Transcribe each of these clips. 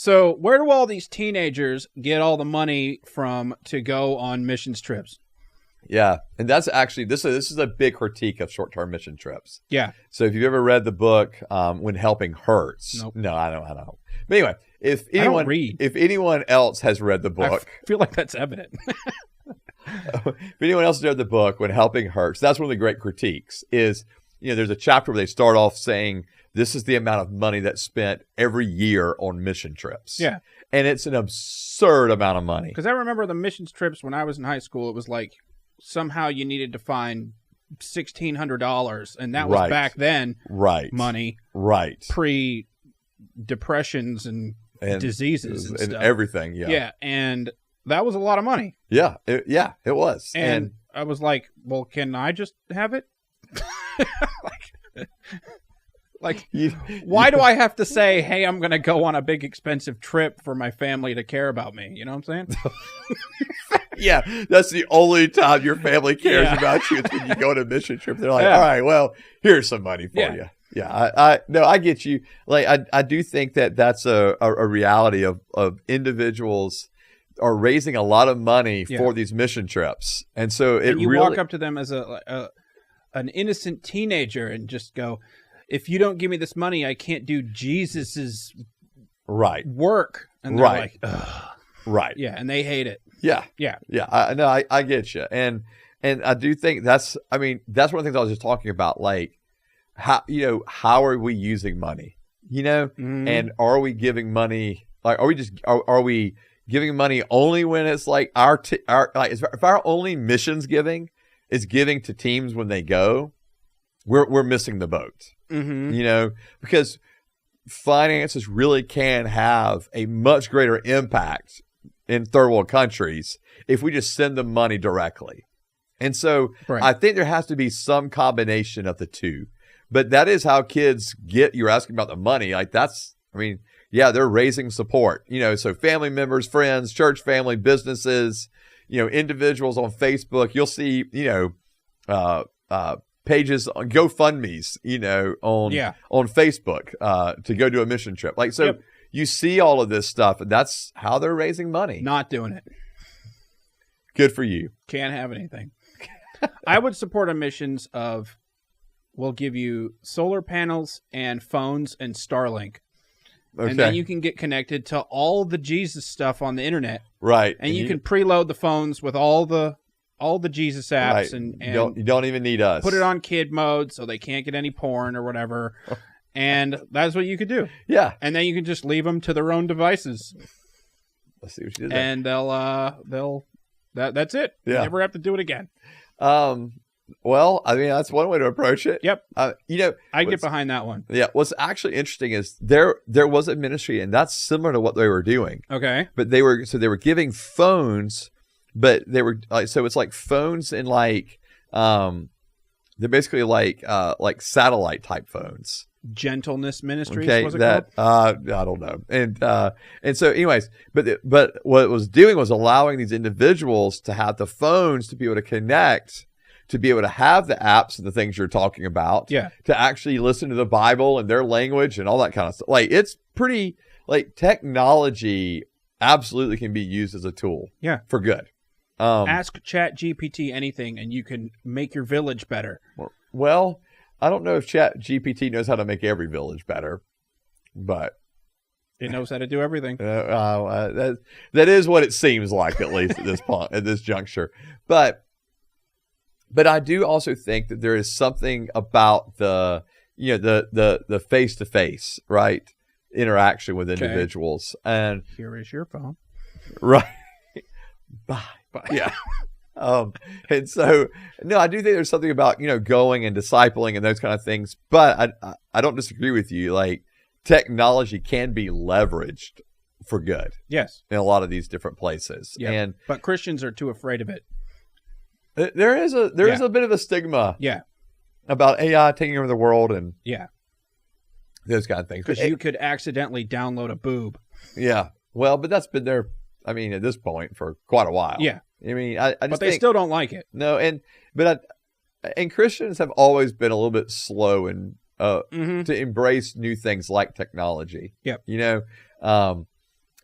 So where do all these teenagers get all the money from to go on missions trips? Yeah, and that's actually this is a big critique of short-term mission trips. Yeah. So if you've ever read the book When Helping Hurts, Nope. No, I don't. But anyway, if anyone else has read the book, I feel like that's evident. if anyone else has read the book When Helping Hurts, that's one of the great critiques. Is there's a chapter where they start off saying this is the amount of money that's spent every year on mission trips. Yeah. And it's an absurd amount of money. Because I remember the missions trips when I was in high school. It was like somehow you needed to find $1,600, and that was back then. Right. Money. Right. Pre-depressions and diseases and stuff. Everything. Yeah. Yeah, and that was a lot of money. Yeah. It was. And I was like, well, can I just have it? Why do I have to say, hey, I'm going to go on a big expensive trip for my family to care about me? You know what I'm saying? Yeah, that's the only time your family cares about you. It's when you go on a mission trip. They're like, all right, well, here's some money for you. Yeah, I get you. Like, I do think that that's a reality of individuals are raising a lot of money for these mission trips. And so you walk up to them as an innocent teenager and just go, if you don't give me this money, I can't do Jesus's work. And they're like, ugh. Right. Yeah, and they hate it. Yeah. Yeah. Yeah. I get you. And I do think that's one of the things I was just talking about. Like, how are we using money? And are we giving money? Like, are we giving money only when it's like if our only missions giving is giving to teams when they go, we're missing the boat. Mm-hmm. Because finances really can have a much greater impact in third world countries if we just send them money directly. And so I think there has to be some combination of the two. But that is how kids get, you're asking about the money. Like they're raising support, so family members, friends, church family, businesses, individuals on Facebook. You'll see, pages on GoFundMe's, on Facebook to go do a mission trip. You see all of this stuff, and that's how they're raising money. Not doing it. Good for you. Can't have anything. I would support a missions of, we'll give you solar panels and phones and Starlink. Okay. And then you can get connected to all the Jesus stuff on the internet. Right. And you can preload the phones with all the Jesus apps. Right. And you don't even need us. Put it on kid mode so they can't get any porn or whatever. And that's what you could do. Yeah. And then you can just leave them to their own devices. Let's see what you did there. And that's it. Yeah. You never have to do it again. Well, that's one way to approach it. Yep. I get behind that one. Yeah. What's actually interesting is there was a ministry, and that's similar to what they were doing. Okay. But they were giving phones, but they were so it's like phones and they're basically like satellite type phones. Gentleness Ministries. Okay, was it called? I don't know. And so, anyways, but what it was doing was allowing these individuals to have the phones to be able to connect, to be able to have the apps and the things you're talking about. Yeah. To actually listen to the Bible and their language and all that kind of stuff. Like, it's pretty, technology absolutely can be used as a tool. Yeah. For good. Ask ChatGPT anything and you can make your village better. Well, I don't know if ChatGPT knows how to make every village better, but it knows how to do everything. That is what it seems like, at least at this point, at this juncture. But I do also think that there is something about the face-to-face, right, interaction with individuals. And here is your phone. Right. Bye. Yeah. And so, no, I do think there's something about, going and discipling and those kind of things. But I don't disagree with you. Like, technology can be leveraged for good. Yes. In a lot of these different places. Yeah. But Christians are too afraid of it. There is a bit of a stigma. Yeah. About AI taking over the world and those kind of things. Because you could accidentally download a boob. Yeah. Well, but that's been there, at this point for quite a while. Yeah. I just but they still don't like it. No, and Christians have always been a little bit slow and to embrace new things like technology. Yep.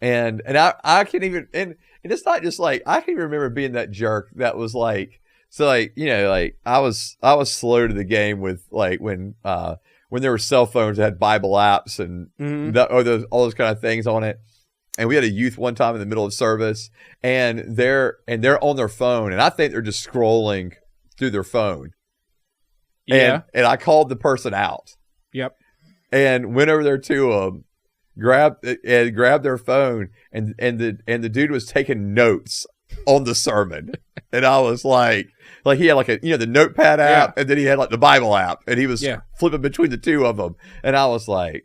And I can even, and it's not just like, I can remember being that jerk that was like, so like, you know, like I was slow to the game with like when there were cell phones that had Bible apps and all those kind of things on it. And we had a youth one time in the middle of service, and they're on their phone, and I think they're just scrolling through their phone. Yeah. And I called the person out. Yep. And went over there to them, grabbed their phone, and the dude was taking notes on the sermon. And I was like he had like a, you know, the notepad app, and then he had like the Bible app, and he was flipping between the two of them. And I was like,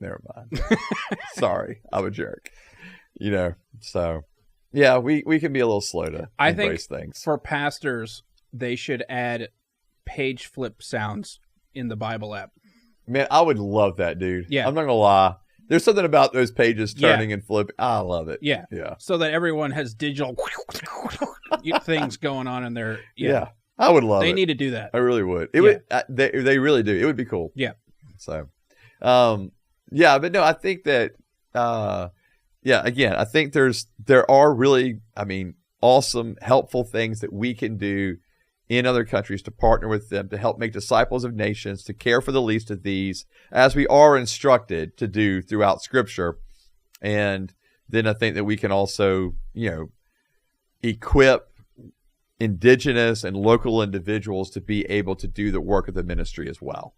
never mind. Sorry, I'm a jerk. You know, so yeah, we can be a little slow to embrace things. For pastors, they should add page flip sounds in the Bible app. Man, I would love that, dude. Yeah. I'm not gonna lie. There's something about those pages turning and flipping. I love it. Yeah. Yeah. So that everyone has digital things going on in their. Yeah. I would love it. They need to do that. I really would. It would. They really do. It would be cool. Yeah. So, yeah, but no, I think that, again, I think there are really, I mean, awesome, helpful things that we can do in other countries to partner with them to help make disciples of nations, to care for the least of these, as we are instructed to do throughout Scripture. And then I think that we can also, you know, equip indigenous and local individuals to be able to do the work of the ministry as well.